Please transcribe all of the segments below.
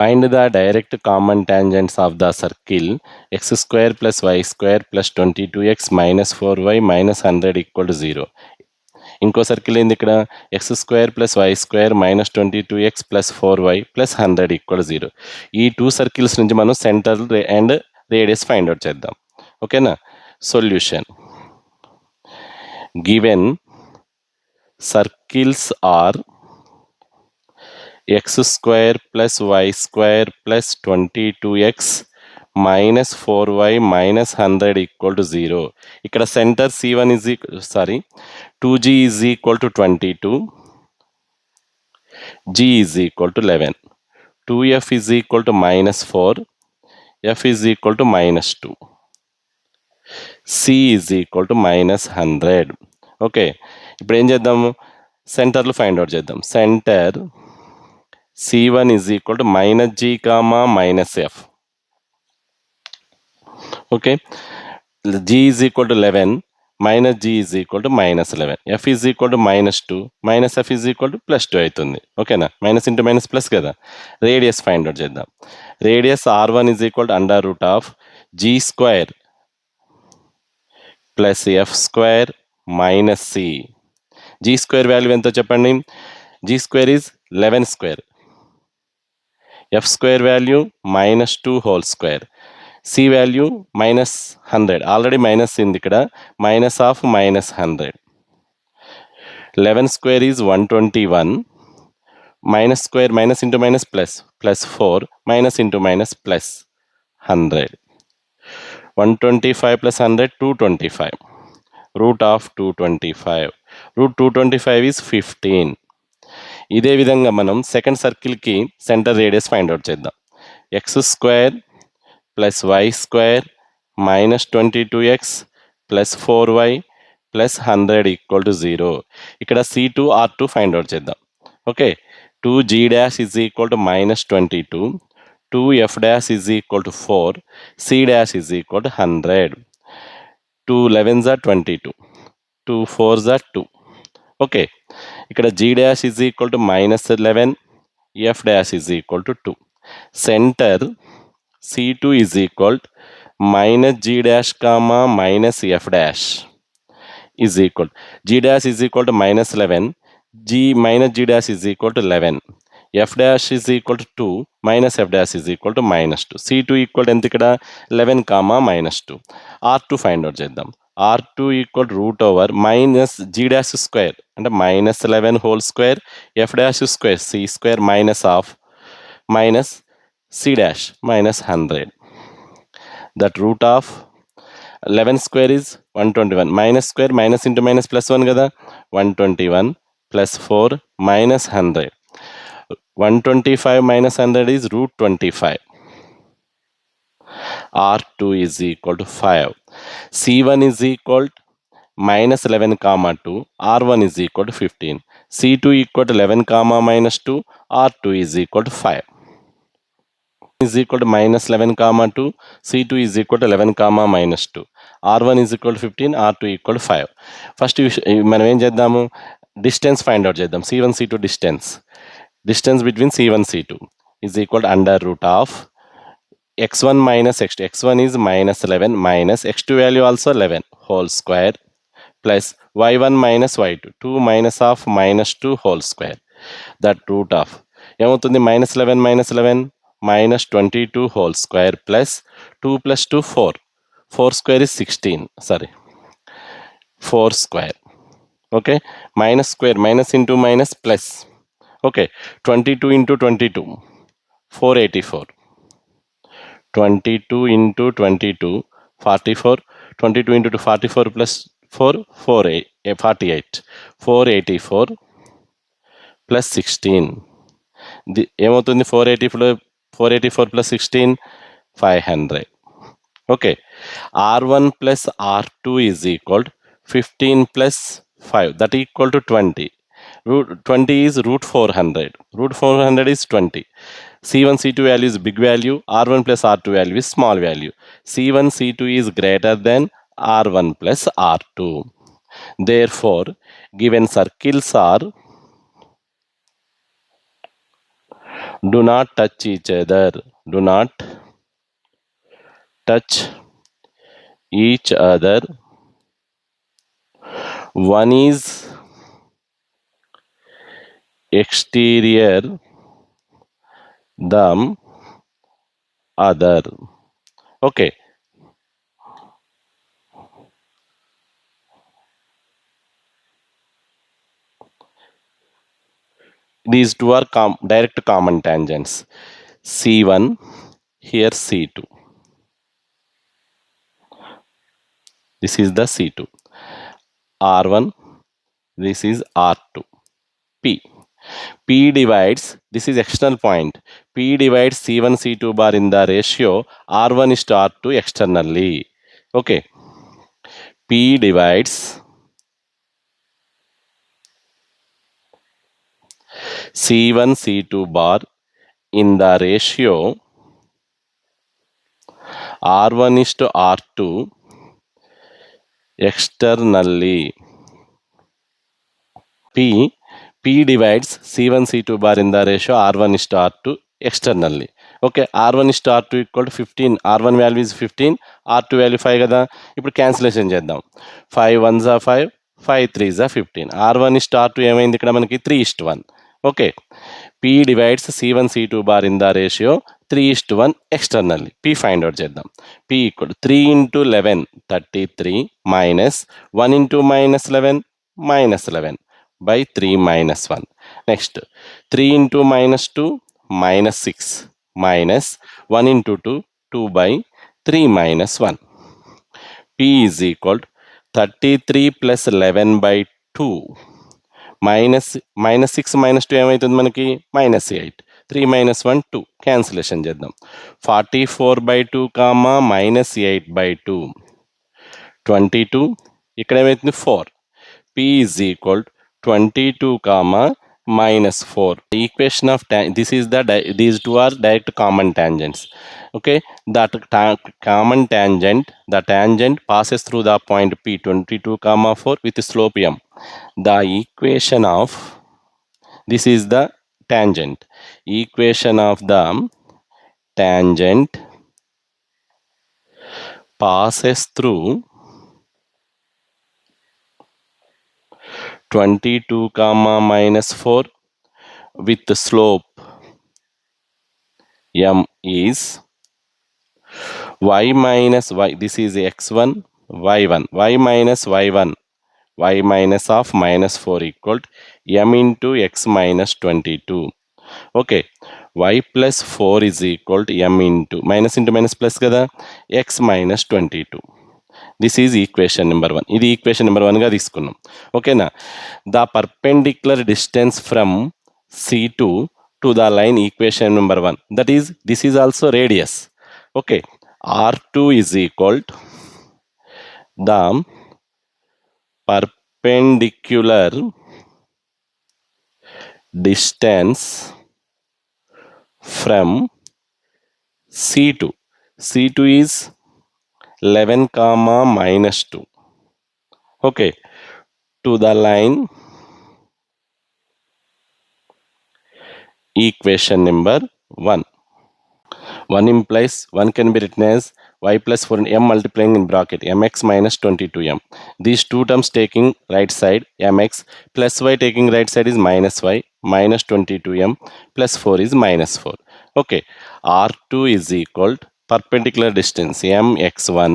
Find the direct common tangents of the circle x square plus y square plus 22x minus 4y minus 100 equal to 0. ఇంకో circle ఏంది ఇక్కడ x square plus y square minus 22x plus 4y plus 100 equal 0. ఈ two circles నుంచి మనం centre and radius find out చేద్దాం. ఓకేనా? Solution given circles are x square plus y square plus 22x minus 4y minus 100 equal to 0. ఇక్కడ centre C1 is 2g is equal to 22, g is equal to 11, 2f is equal to minus 4, f is equal to minus 2, c is equal to minus 100. Okay, ఇప్పుడు ఏం చేద్దాము, సెంటర్లు find out చేద్దాం. Centre C1 is equal to minus g comma minus f. Okay, g is equal to 11, minus g is equal to minus 11, f is equal to minus 2, minus f is equal to plus 2 అవుతుంది. ఓకేనా? Minus into minus plus కదా. Radius find out చేద్దాం. Radius r1 is equal to under root of g square plus f square minus c. g square value ఎంతో చెప్పండి. g స్క్వేర్ is 11 square, f square value minus 2 whole square, c value minus 100, already minus in ఇక్కడ minus of minus 100. 11 square is 121, minus square minus into minus plus, plus 4, minus into minus plus 100. 125 plus 100, 225. Root of 225. Root 225 is 15. ఇదే విధంగా మనం second సర్కిల్కి centre radius find out చేద్దాం. X square plus y square minus 22x plus 4y plus 100 equal to 0. ఇక్కడ C2 R2 find out చేద్దాం. Okay, 2g dash is equal to minus 22, 2f dash is equal to 4, c dash is equal to 100. 2 11s are 22, 2 4s are 2. Okay, ఇక్కడ g dash is equal to minus 11, f dash is equal to 2. Centre C2 is equal minus g dash comma minus f dash is equal, g dash is equal to minus 11, g minus g dash is equal to 11, f dash is equal to 2, minus f dash is equal to minus 2. C2 equal ఎంత ఇక్కడ 11 comma minus 2. R2 find out చేద్దాం. R2 equal root over minus g dash square అంటే minus 11 whole square, f dash square c square minus of minus c dash minus 100. That root of 11 square is 121, minus square minus into minus plus 1 కదా, 121 plus 4 minus 100. 125 minus 100 is root 25. R2 is equal to 5. C1 is equal to minus 11 comma 2. R1 is equal to 15. C2 equal to 11 comma minus 2. R2 is equal to 5. Is equal to minus 11 comma 2. C2 is equal to 11 comma minus 2. R1 is equal to 15. R2 equal to 5. First మనం ఏం చేద్దాము, distance find out చేద్దాం. C1 C2 distance between C1 C2 is equal to under root of x1 minus x2. x1 is minus 11 minus x2 value also 11 whole square plus y1 minus y2, 2 minus of minus 2 whole square. That root of ఏమవుతుంది, minus 11 minus 11 minus 22 whole square plus 2 plus 2 4. 4 square is 16. 4 square. Okay, minus square minus into minus plus. Okay, 22 into 22, 484. 22 into 22, 44. 22 into 44 plus 4, 48. 484 plus 16. ఏమవుతుంది, 484 plus 16, 500. Okay, R1 plus R2 is equal to 15 plus 5, that equal to 20. Root 20 is root 400. Root 400 is 20. C1 C2 value is big value. R1 plus R2 value is small value. C1 C2 is greater than R1 plus R2. Therefore, given circles are Do not touch each other. Do not touch each other. One is exterior, the other. Okay. These two are direct common tangents. C1, here C2. This is the C2. R1, this is R2. P. P divides, this is external point. P divides C1, C2 bar in the ratio R1 is to R2 externally. Okay. P divides C1, C2 bar in the ratio R1 is to R2 externally. P divides C1, C2 bar in the ratio R1 is to R2 externally. Okay, R1 is to R2 equal to 15. R1 value is 15, R2 value 5 కదా. ఇప్పుడు cancellation చేద్దాం. 5 1s are 5, 5 3s are 15. R1 is to R2 ఏమైంది ఇక్కడ మనకి 3:1. Okay, P divides C1, C2 bar in the ratio 3:1 externally. P find out చేద్దాం. P equal to 3 into 11, 33 minus 1 into minus 11, minus 11 by 3 minus 1. Next, 3 into minus 2, minus 6 minus 1 into 2, 2 by 3 minus 1. P is equal to 33 plus 11 by 2 minus 6 minus 2 ఏమవుతుంది మనకి -8. 3 minus 1 2 cancellation చేద్దాం. 44 by 2 comma -8 by 2 22. ఇక్కడ ఏమవుతుంది 4. P is equal to 22 comma minus 4. The equation of these two are direct common tangents. Okay, that common tangent, the tangent passes through the point P 22 comma 4 with slope m. The equation of this is the tangent. Equation of the tangent passes through 22 comma minus 4 with the slope m is y minus y. This is x1, y1, y minus y1, y minus of minus 4 equal to m into x minus 22. Okay, y plus 4 is equal to m into minus plus kada, x minus 22. This is equation number 1. ఇది equation number 1గా తీసుకున్నాం. ఓకేనా. The perpendicular distance from C2 to the line, equation number 1. That is, this is also radius. Okay, R2 is equal to the perpendicular distance from C2. C2 is 11 comma minus 2. Okay, to the line, equation number 1. 1 implies 1 can be written as y plus 4 m multiplying in bracket mx minus 22m. These two terms taking right side mx plus y taking right side is minus y minus 22m plus 4 is minus 4. Okay, R2 is equal to perpendicular distance mx1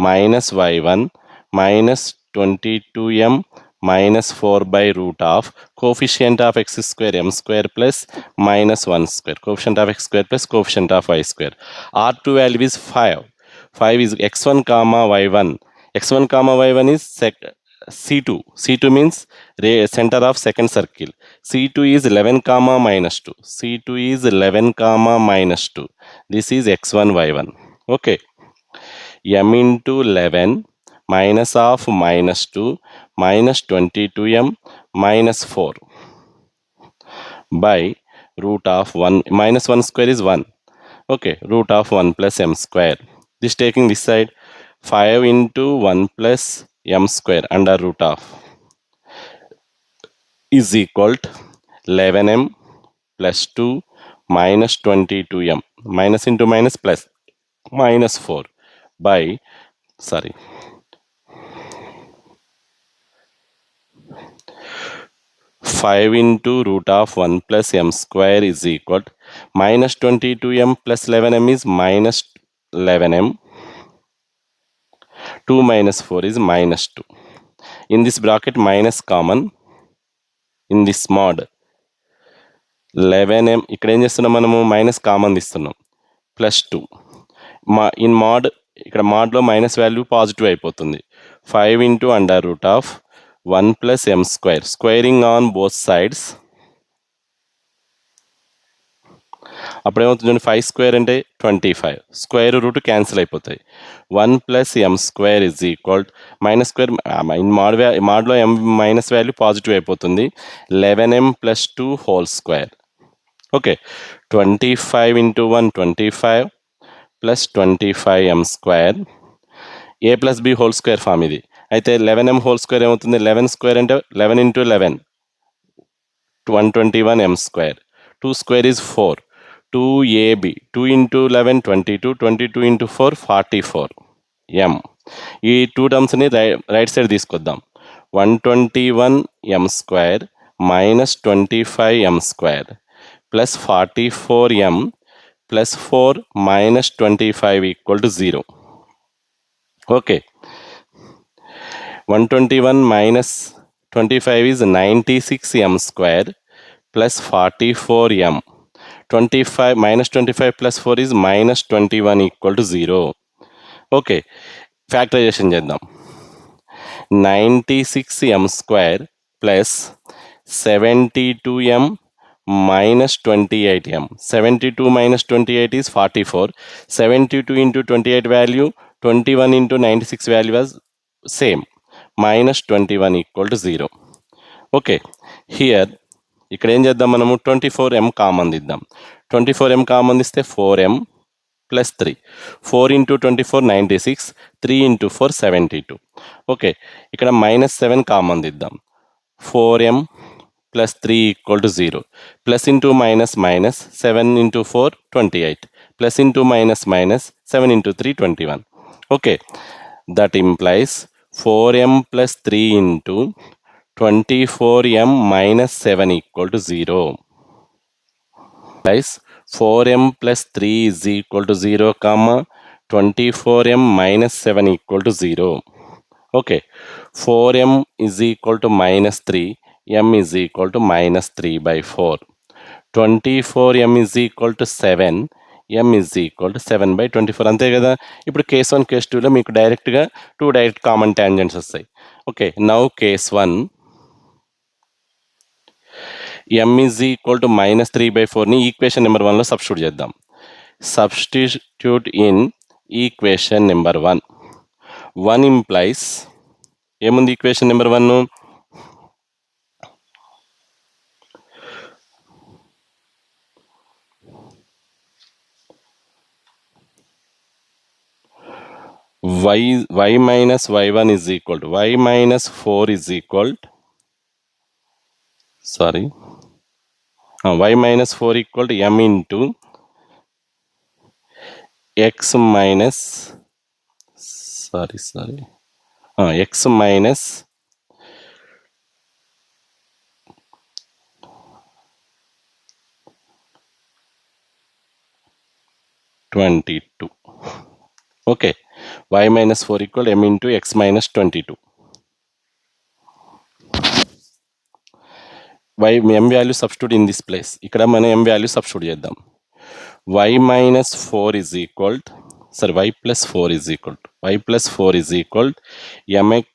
minus y1 minus 22m minus 4 by root of coefficient of x square m square plus minus 1 square, coefficient of x square plus coefficient of y square. R2 value is 5. 5 is x1 comma y1. x1 comma y1 is C2. C2 means center of second circle. C2 is 11 comma minus 2. C2 is 11 comma minus 2. This is x1 y1. Okay, m into 11 minus of minus 2 minus 22m minus 4 by root of 1 minus 1 square is 1. Okay, root of 1 plus m square. This taking this side, 5 into 1 plus m square under root of is equal to 11m plus 2 minus 22m, minus into minus plus, minus 4 by, 5 into root of 1 plus m square is equal to minus 22m plus 11m is minus 11m. 2 minus 4 is minus 2. In this bracket, minus common. In this mod 11m ఇక్కడ ఏం చేస్తున్నాం మనము minus common తీస్తున్నాం plus 2 in mod ఇక్కడ మోడ్లో minus value positive అయిపోతుంది 5 into under root of 1 plus m square squaring on both sides అప్పుడు ఏమవుతుంది 5 స్క్వేర్ అంటే 25 స్క్వేర్ రూట్ క్యాన్సిల్ అయిపోతాయి 1 plus m square is equal minus square in మోడ్లో m minus value positive అయిపోతుంది 11m plus 2 whole square okay 25 into 1 25 plus 25m square a plus b whole square form ఇది అయితే 11m whole square ఏమవుతుంది 11 square అంటే 11 into 11 121m square 2 square is 4 2ab 2 into 11 22 22 into 4 44 m ఈ two టర్మ్స్ని right side తీసుకొద్దాం 121m square minus 25m square plus 44m plus 4 minus 25 equal to 0 okay 121 minus 25 is 96m square plus 44m 25 minus 25 plus 4 is minus 21 equal to 0 okay factorization చేద్దాం 96m square plus 72m minus 28m 72 minus 28 is 44 72 into 28 value 21 into 96 value was same minus 21 equal to 0 okay here ఇక్కడ ఏం చేద్దాం మనము 24m common తీద్దాం 24m common తీస్తే 4m plus 3 4 into 24 96 3 into 4 72 okay ఇక్కడ minus 7 common తీద్దాం 4m plus 3 equal to 0 plus into minus minus 7 into 4 28 plus into minus minus 7 into 3 21 okay that implies 4m plus 3 into 24m minus 7 equal to 0. Guys, 4m plus 3 is equal to 0, comma 24m minus 7 equal to 0. Okay, 4m is equal to minus 3, m is equal to minus 3 by 4. 24m is equal to 7, m is equal to 7 by 24 అంతే కదా ఇప్పుడు case 1 case 2లో మీకు డైరెక్ట్గా 2 direct common tangents వస్తాయి okay now case 1 m is equal to minus 3 by 4ని equation number 1లో substitute చేద్దాం substitute in equation number 1 implies ఏముంది equation number 1 y minus y1 is equal to y minus 4 is equal to, y minus 4 equal to m into x minus x minus 22 okay y minus 4 equal to m into x minus 22 y m value substitute in this place ఇక్కడ మనం m value substitute చేద్దాం y minus 4 is equal to y plus 4 is equal to y plus 4 is equal to mx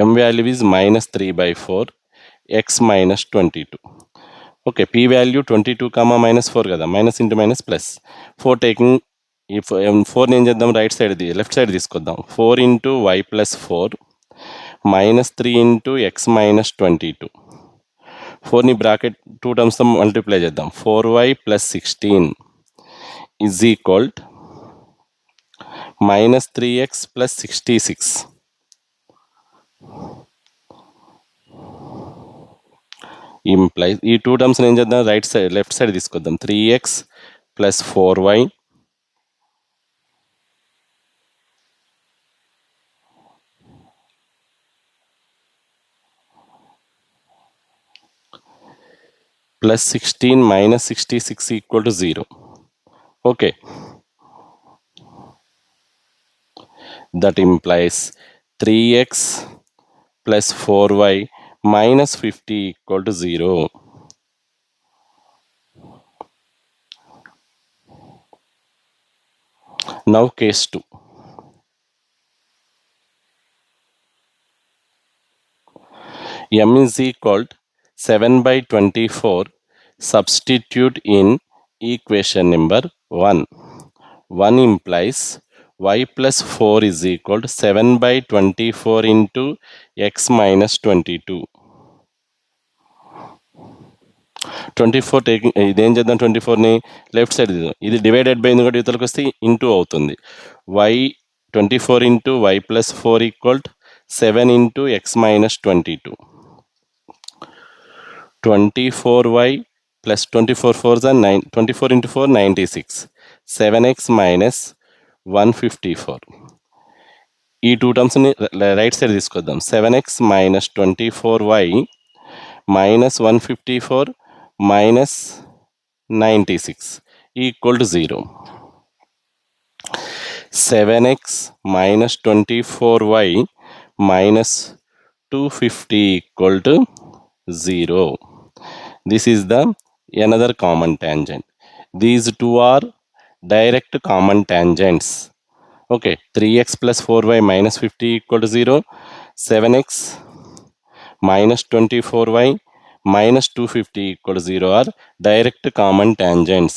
m value is minus 3 by 4 x minus 22 okay p value 22 comma minus 4 కదా minus into minus plus 4 taking if 4 ఏం చేద్దాం right side left side తీసుకొద్దాం 4 into y plus 4 minus 3 into x minus 22 4ని bracket 2 టర్మ్స్తో multiply చేద్దాం 4y plus 16 is equal to minus 3x plus 66 implies ఈ two terms ఏం చేద్దాం, రైట్ సైడ్ లెఫ్ట్ సైడ్ తీసుకొద్దాం. 3x plus 4y plus 16 minus 66 equal to 0. Okay. That implies 3x plus 4y minus 50 equal to 0. Now case 2. M is equal to 7 by 24. Substitute in equation number 1. 1 implies y plus 4 is equal to 7 by 24 into x minus 22. 24 taking ఇదేం చేద్దాం, 24ని left side ఇది divided by ఎందుకంటే ఇతరులకు వస్తే into అవుతుంది. y 24 into y plus 4 equal 7 into x minus 22. 24y plus 24 4s are 9. 24 into 4 96. 7x minus 154. ఈ two టర్మ్స్ని రైట్ సైడ్ తీసుకొద్దాం. 7x minus 24y minus 154 minus 96 equal to 0. 7x minus 24y minus 250 equal to 0. This is the another common tangent. These two are direct common tangents. Okay, 3x plus 4y minus 50 equal to 0. 7x minus 24y minus 250 equal to 0 are direct common tangents.